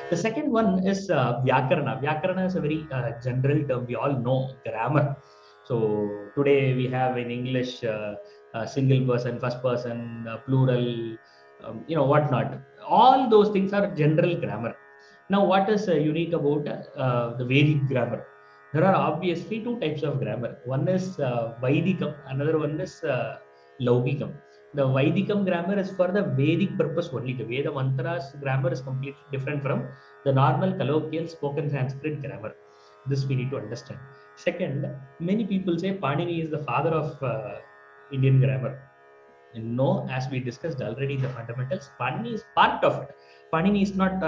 The second one is Vyakarana. Vyakarana is a very general term. We all know grammar. So today we have in English single person, first person, plural, whatnot. All those things are general grammar. Now, what is unique about the Vedic grammar? There are obviously two types of grammar. One is Vaidikam, another one is Laukikam. The Vaidikam grammar is for the Vedic purpose only. The Veda mantras grammar is completely different from the normal colloquial spoken Sanskrit grammar. This we need to understand. Second, many people say Panini is the father of Indian grammar. No, as we discussed already in the fundamentals, Panini is part of it. Panini is not,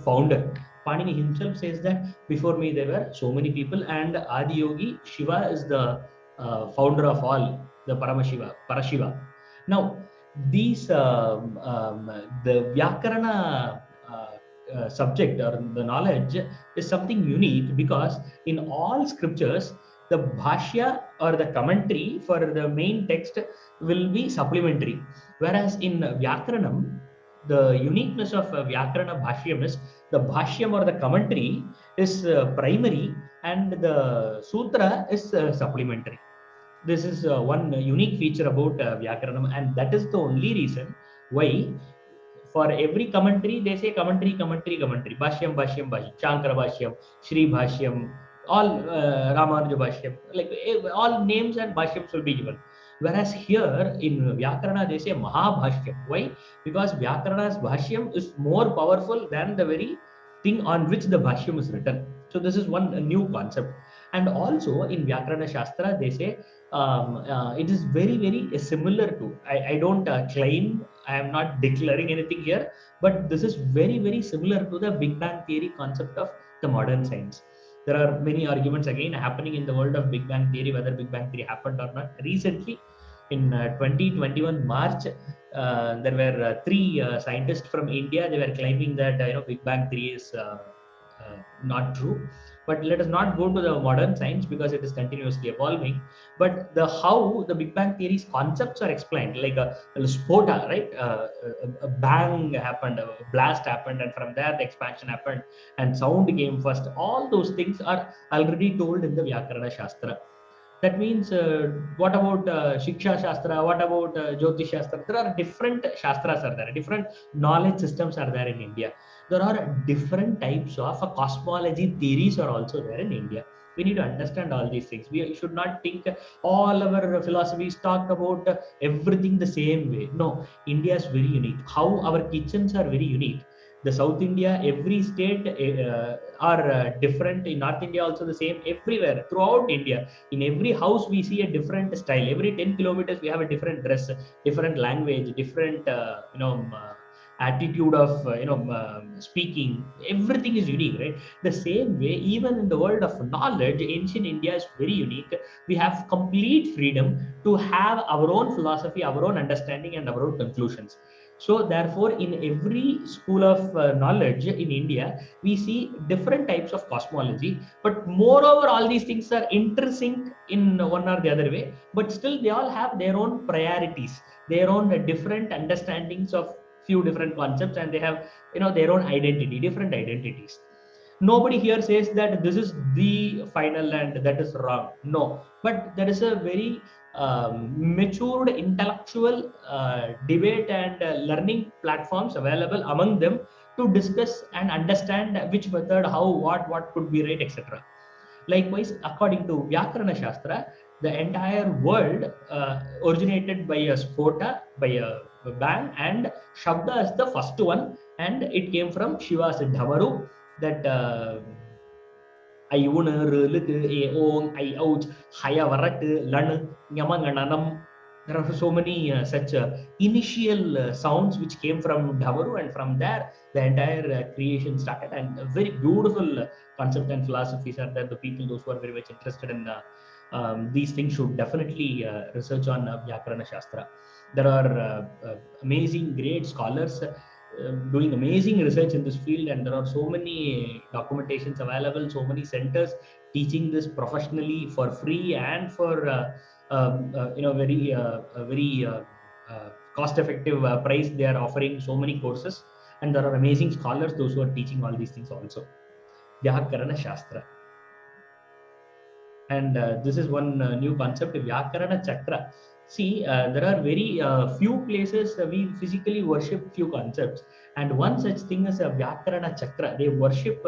founder. Panini himself says that before me there were so many people, and Adiyogi Shiva is the founder of all, the Paramashiva, Parashiva. Now, these the Vyakarana subject or the knowledge is something unique because in all scriptures, the bhashya or the commentary for the main text will be supplementary. Whereas in Vyakaranam, the uniqueness of Vyakarana Bhashyam is the Bhashyam or the commentary is primary and the Sutra is supplementary. This is one unique feature about Vyakaranam, and that is the only reason why for every commentary they say commentary, commentary, commentary, Bhashyam, Bhashyam, Bhashyam, Shankara Bhashyam, Shri Bhashyam, all Ramanuja Bhashyam, like all names and Bhashyams will be given. Whereas here in Vyakarana they say Mahabhashyam. Why? Because Vyakarana's Bhashyam is more powerful than the very thing on which the Bhashyam is written. So this is one new concept. And also in Vyakarana Shastra they say it is very very similar to, I don't claim, I am not declaring anything here, but this is very very similar to the Big Bang theory concept of the modern science. There are many arguments again happening in the world of Big Bang theory, whether Big Bang theory happened or not. Recently in 2021 March, there were three scientists from India. They were claiming that Big Bang theory is not true. But let us not go to the modern science because it is continuously evolving. But the how the Big Bang theory's concepts are explained, like a spota, right? A bang happened, a blast happened, and from there the expansion happened, and sound came first. All those things are already told in the Vyakarana Shastra. That means, what about Shiksha Shastra? What about Jyotish Shastra? There are different Shastras are there, different knowledge systems are there in India. There are different types of cosmology theories are also there in India. We need to understand all these things. We should not think all our philosophies talk about everything the same way. No, India is very unique. How our kitchens are very unique. The South India, every state are different. In North India, also the same. Everywhere throughout India, in every house we see a different style. Every 10 kilometers we have a different dress, different language, different attitude of speaking. Everything is unique, right? The same way, even in the world of knowledge, ancient India is very unique. We have complete freedom to have our own philosophy, our own understanding, and our own conclusions. So therefore, in every school of knowledge in India, we see different types of cosmology, but moreover all these things are intersync in one or the other way, but still they all have their own priorities, their own different understandings of few different concepts, and they have their own identity, different identities. Nobody here says that this is the final and that is wrong. No, but there is a very matured intellectual debate and learning platforms available among them to discuss and understand which method, how, what could be right, etc. Likewise, according to Vyakarana Shastra, the entire world originated by a spota, by a bang, and Shabda is the first one, and it came from Shiva's Dhamaru. That I I ong, I ouch, Haya Varat, Lan, Yamangananam. There are so many such initial sounds which came from Dhamaru, and from there the entire creation started. And a very beautiful concept and philosophies are there. The people, those who are very much interested in these things, should definitely research on Vyakarana Shastra. There are amazing, great scholars doing amazing research in this field, and there are so many documentations available, so many centers teaching this professionally for free and for very cost-effective price. They are offering so many courses, and there are amazing scholars, those who are teaching all these things also. Vyakarana Shastra. And this is one new concept, Vyakarana Chakra. See, there are very few places we physically worship few concepts, and one such thing is a Vyakarana Chakra. They worship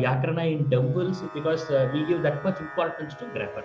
Vyakarana in temples because we give that much importance to grammar.